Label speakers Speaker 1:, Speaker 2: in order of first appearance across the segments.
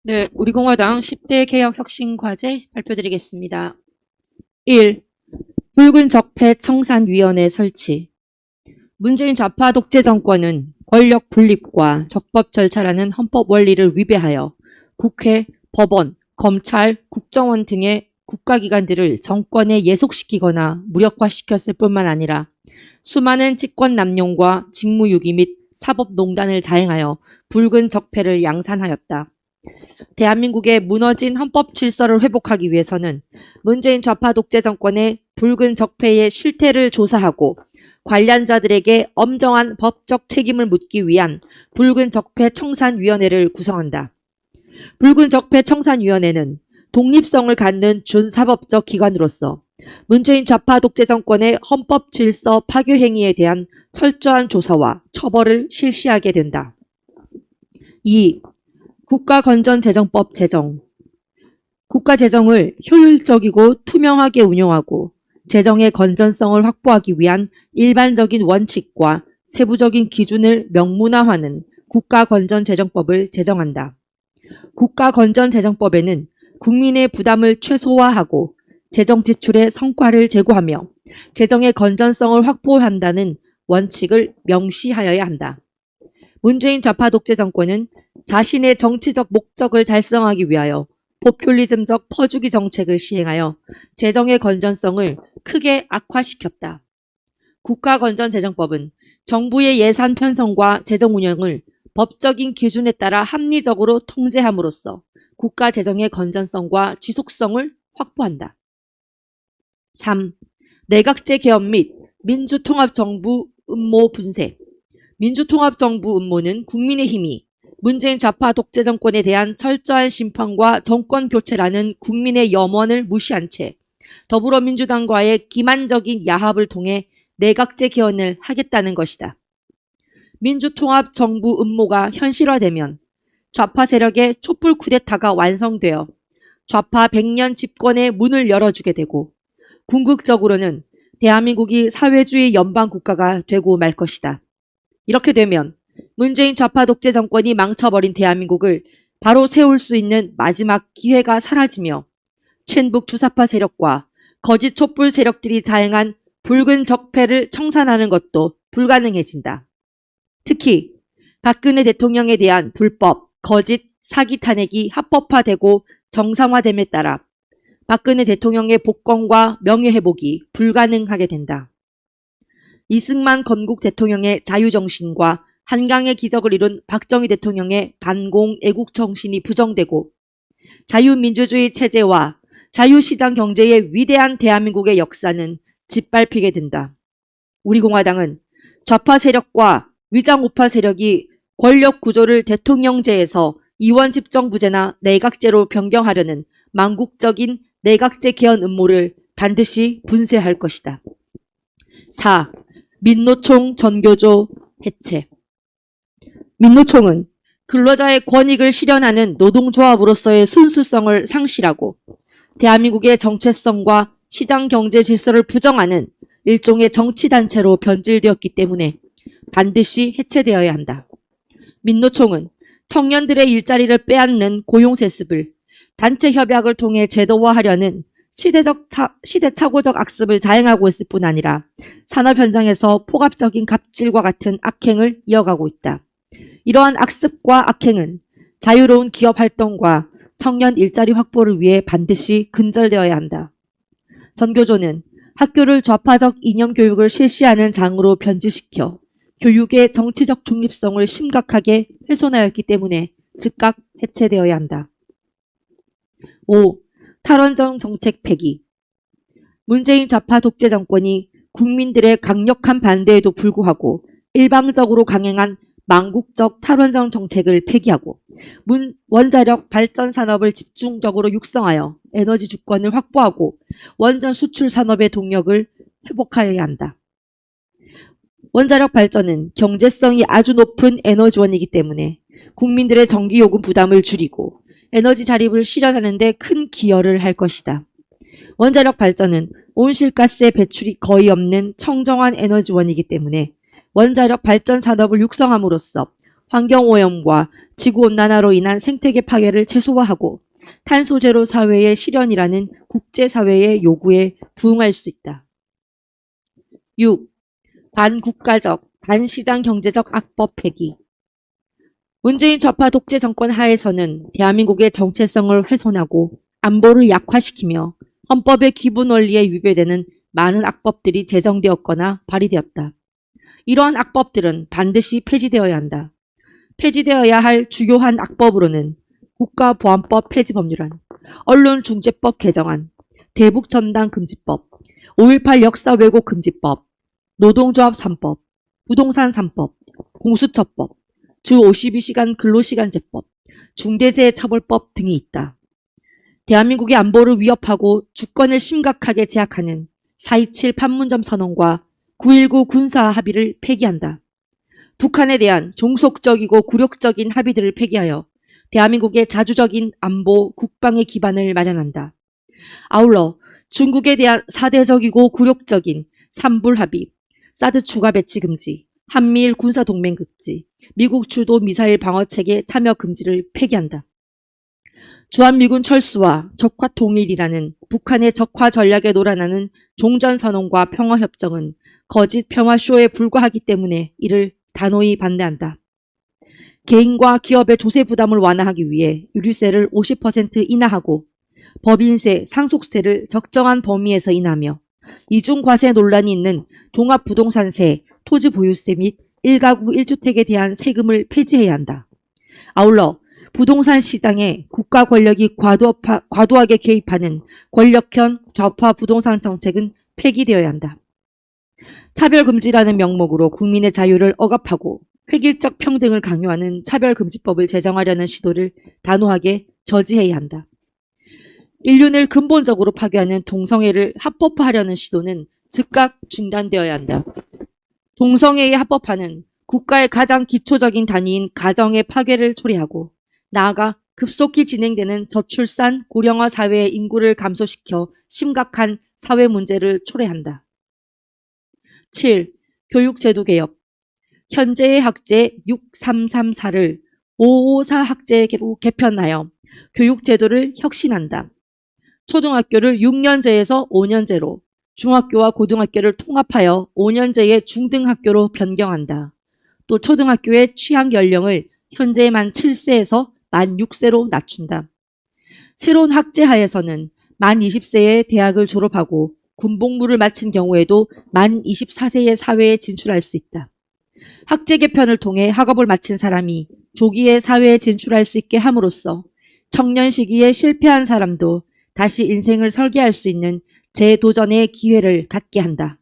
Speaker 1: 네, 우리공화당 10대 개혁 혁신 과제 발표드리겠습니다. 1. 붉은 적폐 청산위원회 설치. 문재인 좌파 독재 정권은 권력 분립과 적법 절차라는 헌법 원리를 위배하여 국회, 법원, 검찰, 국정원 등의 국가기관들을 정권에 예속시키거나 무력화시켰을 뿐만 아니라 수많은 직권 남용과 직무유기 및 사법농단을 자행하여 붉은 적폐를 양산하였다. 대한민국의 무너진 헌법 질서를 회복하기 위해서는 문재인 좌파 독재 정권의 붉은 적폐의 실태를 조사하고 관련자들에게 엄정한 법적 책임을 묻기 위한 붉은 적폐 청산위원회를 구성한다. 붉은 적폐 청산위원회는 독립성을 갖는 준사법적 기관으로서 문재인 좌파 독재 정권의 헌법 질서 파괴 행위에 대한 철저한 조사와 처벌을 실시하게 된다. 2. 국가건전재정법 제정. 국가재정을 효율적이고 투명하게 운용하고 재정의 건전성을 확보하기 위한 일반적인 원칙과 세부적인 기준을 명문화하는 국가건전재정법을 제정한다. 국가건전재정법에는 국민의 부담을 최소화하고 재정 지출의 성과를 제고하며 재정의 건전성을 확보한다는 원칙을 명시하여야 한다. 문재인 좌파 독재 정권은 자신의 정치적 목적을 달성하기 위하여 포퓰리즘적 퍼주기 정책을 시행하여 재정의 건전성을 크게 악화시켰다. 국가건전재정법은 정부의 예산 편성과 재정 운영을 법적인 기준에 따라 합리적으로 통제함으로써 국가 재정의 건전성과 지속성을 확보한다. 3. 내각제 개헌 및 민주통합정부 음모 분쇄. 민주통합정부 음모는 국민의힘이 문재인 좌파 독재 정권에 대한 철저한 심판과 정권 교체라는 국민의 염원을 무시한 채 더불어민주당과의 기만적인 야합을 통해 내각제 개헌을 하겠다는 것이다. 민주통합 정부 음모가 현실화되면 좌파 세력의 촛불 쿠데타가 완성되어 좌파 100년 집권의 문을 열어주게 되고 궁극적으로는 대한민국이 사회주의 연방국가가 되고 말 것이다. 이렇게 되면 문재인 좌파 독재 정권이 망쳐버린 대한민국을 바로 세울 수 있는 마지막 기회가 사라지며 친북 주사파 세력과 거짓 촛불 세력들이 자행한 붉은 적폐를 청산하는 것도 불가능해진다. 특히 박근혜 대통령에 대한 불법, 거짓, 사기 탄핵이 합법화되고 정상화됨에 따라 박근혜 대통령의 복권과 명예회복이 불가능하게 된다. 이승만 건국 대통령의 자유정신과 한강의 기적을 이룬 박정희 대통령의 반공 애국정신이 부정되고 자유민주주의 체제와 자유시장 경제의 위대한 대한민국의 역사는 짓밟히게 된다. 우리 공화당은 좌파 세력과 위장우파 세력이 권력 구조를 대통령제에서 이원집정부제나 내각제로 변경하려는 망국적인 내각제 개헌 음모를 반드시 분쇄할 것이다. 4. 민노총 전교조 해체. 민노총은 근로자의 권익을 실현하는 노동조합으로서의 순수성을 상실하고 대한민국의 정체성과 시장 경제 질서를 부정하는 일종의 정치단체로 변질되었기 때문에 반드시 해체되어야 한다. 민노총은 청년들의 일자리를 빼앗는 고용세습을 단체 협약을 통해 제도화하려는 시대착오적 악습을 자행하고 있을 뿐 아니라 산업 현장에서 폭압적인 갑질과 같은 악행을 이어가고 있다. 이러한 악습과 악행은 자유로운 기업 활동과 청년 일자리 확보를 위해 반드시 근절되어야 한다. 전교조는 학교를 좌파적 이념 교육을 실시하는 장으로 변질시켜 교육의 정치적 중립성을 심각하게 훼손하였기 때문에 즉각 해체되어야 한다. 5. 탈원전 정책 폐기. 문재인 좌파 독재 정권이 국민들의 강력한 반대에도 불구하고 일방적으로 강행한 망국적 탈원전 정책을 폐기하고 원자력 발전 산업을 집중적으로 육성하여 에너지 주권을 확보하고 원전 수출 산업의 동력을 회복하여야 한다. 원자력 발전은 경제성이 아주 높은 에너지원이기 때문에 국민들의 전기요금 부담을 줄이고 에너지 자립을 실현하는 데 큰 기여를 할 것이다. 원자력 발전은 온실가스의 배출이 거의 없는 청정한 에너지원이기 때문에 원자력 발전 산업을 육성함으로써 환경오염과 지구온난화로 인한 생태계 파괴를 최소화하고 탄소제로 사회의 실현이라는 국제사회의 요구에 부응할 수 있다. 6. 반국가적, 반시장 경제적 악법 폐기. 문재인 좌파 독재 정권 하에서는 대한민국의 정체성을 훼손하고 안보를 약화시키며 헌법의 기본 원리에 위배되는 많은 악법들이 제정되었거나 발의되었다. 이러한 악법들은 반드시 폐지되어야 한다. 폐지되어야 할 주요한 악법으로는 국가보안법 폐지법률안, 언론중재법 개정안, 대북전단금지법, 5.18 역사 왜곡 금지법, 노동조합 3법, 부동산 3법, 공수처법, 주 52시간 근로시간제법, 중대재해처벌법 등이 있다. 대한민국의 안보를 위협하고 주권을 심각하게 제약하는 4.27 판문점 선언과 9.19 군사 합의를 폐기한다. 북한에 대한 종속적이고 굴욕적인 합의들을 폐기하여 대한민국의 자주적인 안보, 국방의 기반을 마련한다. 아울러 중국에 대한 사대적이고 굴욕적인 삼불합의, 사드 추가 배치 금지, 한미일 군사동맹 금지, 미국 주도 미사일 방어체계 참여 금지를 폐기한다. 주한미군 철수와 적화 통일이라는 북한의 적화 전략에 놀아나는 종전선언과 평화협정은 거짓 평화쇼에 불과하기 때문에 이를 단호히 반대한다. 개인과 기업의 조세 부담을 완화하기 위해 유류세를 50% 인하하고 법인세, 상속세를 적정한 범위에서 인하며 이중과세 논란이 있는 종합부동산세, 토지보유세 및 1가구 1주택에 대한 세금을 폐지해야 한다. 아울러 부동산 시장에 국가 권력이 과도하게 개입하는 권력형 좌파 부동산 정책은 폐기되어야 한다. 차별금지라는 명목으로 국민의 자유를 억압하고 획일적 평등을 강요하는 차별금지법을 제정하려는 시도를 단호하게 저지해야 한다. 인륜을 근본적으로 파괴하는 동성애를 합법화하려는 시도는 즉각 중단되어야 한다. 동성애의 합법화는 국가의 가장 기초적인 단위인 가정의 파괴를 초래하고 나아가 급속히 진행되는 저출산 고령화 사회의 인구를 감소시켜 심각한 사회 문제를 초래한다. 7. 교육제도 개혁. 현재의 학제 6334를 554 학제로 개편하여 교육제도를 혁신한다. 초등학교를 6년제에서 5년제로, 중학교와 고등학교를 통합하여 5년제의 중등학교로 변경한다. 또 초등학교의 취학 연령을 현재 만 7세에서 만 6세로 낮춘다. 새로운 학제하에서는 만 20세에 대학을 졸업하고 군복무를 마친 경우에도 만 24세의 사회에 진출할 수 있다. 학제 개편을 통해 학업을 마친 사람이 조기에 사회에 진출할 수 있게 함으로써 청년 시기에 실패한 사람도 다시 인생을 설계할 수 있는 재도전의 기회를 갖게 한다.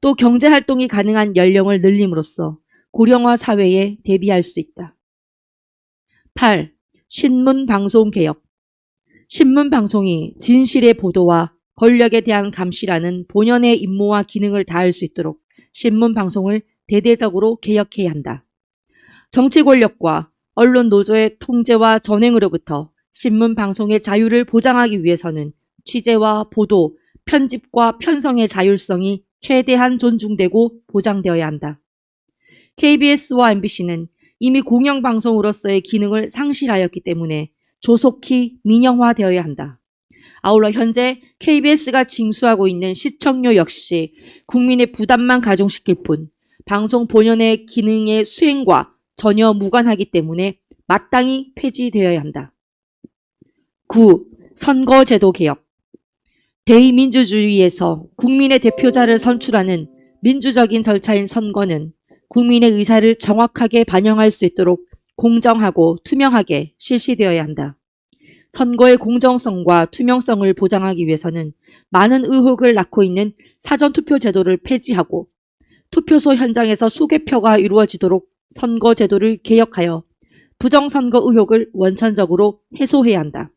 Speaker 1: 또 경제활동이 가능한 연령을 늘림으로써 고령화 사회에 대비할 수 있다. 8. 신문방송 개혁. 신문방송이 진실의 보도와 권력에 대한 감시라는 본연의 임무와 기능을 다할 수 있도록 신문방송을 대대적으로 개혁해야 한다. 정치 권력과 언론 노조의 통제와 전횡으로부터 신문방송의 자유를 보장하기 위해서는 취재와 보도, 편집과 편성의 자율성이 최대한 존중되고 보장되어야 한다. KBS와 MBC는 이미 공영방송으로서의 기능을 상실하였기 때문에 조속히 민영화되어야 한다. 아울러 현재 KBS가 징수하고 있는 시청료 역시 국민의 부담만 가중시킬 뿐 방송 본연의 기능의 수행과 전혀 무관하기 때문에 마땅히 폐지되어야 한다. 9. 선거제도 개혁. 대의민주주의에서 국민의 대표자를 선출하는 민주적인 절차인 선거는 국민의 의사를 정확하게 반영할 수 있도록 공정하고 투명하게 실시되어야 한다. 선거의 공정성과 투명성을 보장하기 위해서는 많은 의혹을 낳고 있는 사전투표 제도를 폐지하고 투표소 현장에서 소개표가 이루어지도록 선거제도를 개혁하여 부정선거 의혹을 원천적으로 해소해야 한다.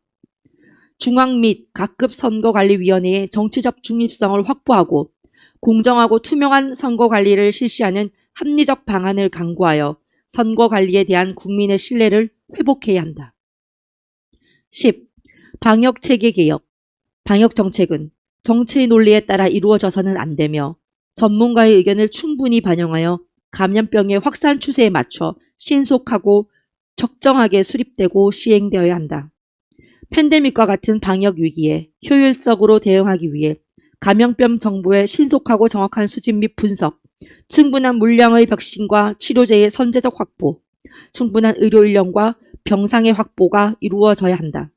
Speaker 1: 중앙 및 각급 선거관리위원회의 정치적 중립성을 확보하고 공정하고 투명한 선거관리를 실시하는 합리적 방안을 강구하여 선거관리에 대한 국민의 신뢰를 회복해야 한다. 10. 방역체계 개혁. 방역정책은 정치의 논리에 따라 이루어져서는 안 되며 전문가의 의견을 충분히 반영하여 감염병의 확산 추세에 맞춰 신속하고 적정하게 수립되고 시행되어야 한다. 팬데믹과 같은 방역 위기에 효율적으로 대응하기 위해 감염병 정보의 신속하고 정확한 수집 및 분석, 충분한 물량의 백신과 치료제의 선제적 확보, 충분한 의료 인력과 병상의 확보가 이루어져야 한다.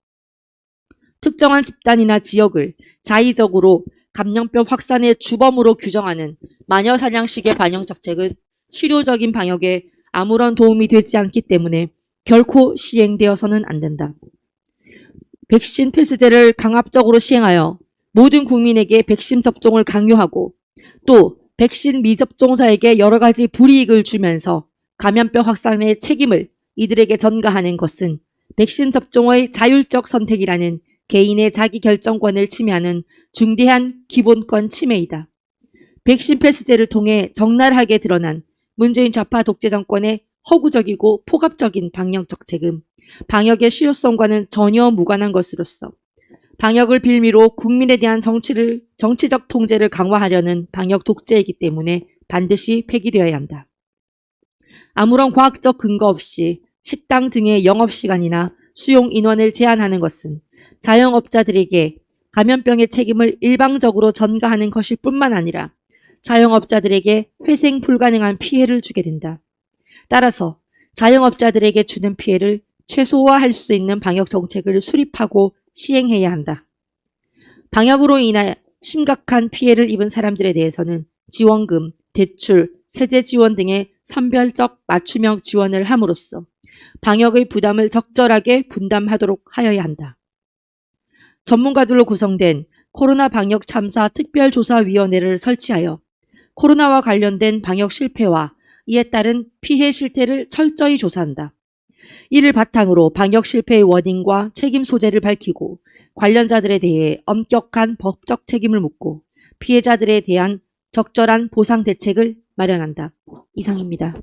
Speaker 1: 특정한 집단이나 지역을 자의적으로 감염병 확산의 주범으로 규정하는 마녀사냥식의 방역 정책은 실효적인 방역에 아무런 도움이 되지 않기 때문에 결코 시행되어서는 안 된다. 백신 필수제를 강압적으로 시행하여 모든 국민에게 백신 접종을 강요하고 또 백신 미접종자에게 여러 가지 불이익을 주면서 감염병 확산의 책임을 이들에게 전가하는 것은 백신 접종의 자율적 선택이라는 개인의 자기 결정권을 침해하는 중대한 기본권 침해이다. 백신 패스제를 통해 적나라하게 드러난 문재인 좌파 독재 정권의 허구적이고 폭압적인 방역 정책은 방역의 실효성과는 전혀 무관한 것으로서 방역을 빌미로 국민에 대한 정치적 통제를 강화하려는 방역 독재이기 때문에 반드시 폐기되어야 한다. 아무런 과학적 근거 없이 식당 등의 영업시간이나 수용 인원을 제한하는 것은 자영업자들에게 감염병의 책임을 일방적으로 전가하는 것일 뿐만 아니라 자영업자들에게 회생 불가능한 피해를 주게 된다. 따라서 자영업자들에게 주는 피해를 최소화할 수 있는 방역 정책을 수립하고 시행해야 한다. 방역으로 인해 심각한 피해를 입은 사람들에 대해서는 지원금, 대출, 세제 지원 등의 선별적 맞춤형 지원을 함으로써 방역의 부담을 적절하게 분담하도록 하여야 한다. 전문가들로 구성된 코로나 방역 참사 특별조사위원회를 설치하여 코로나와 관련된 방역 실패와 이에 따른 피해 실태를 철저히 조사한다. 이를 바탕으로 방역 실패의 원인과 책임 소재를 밝히고 관련자들에 대해 엄격한 법적 책임을 묻고 피해자들에 대한 적절한 보상 대책을 마련한다. 이상입니다.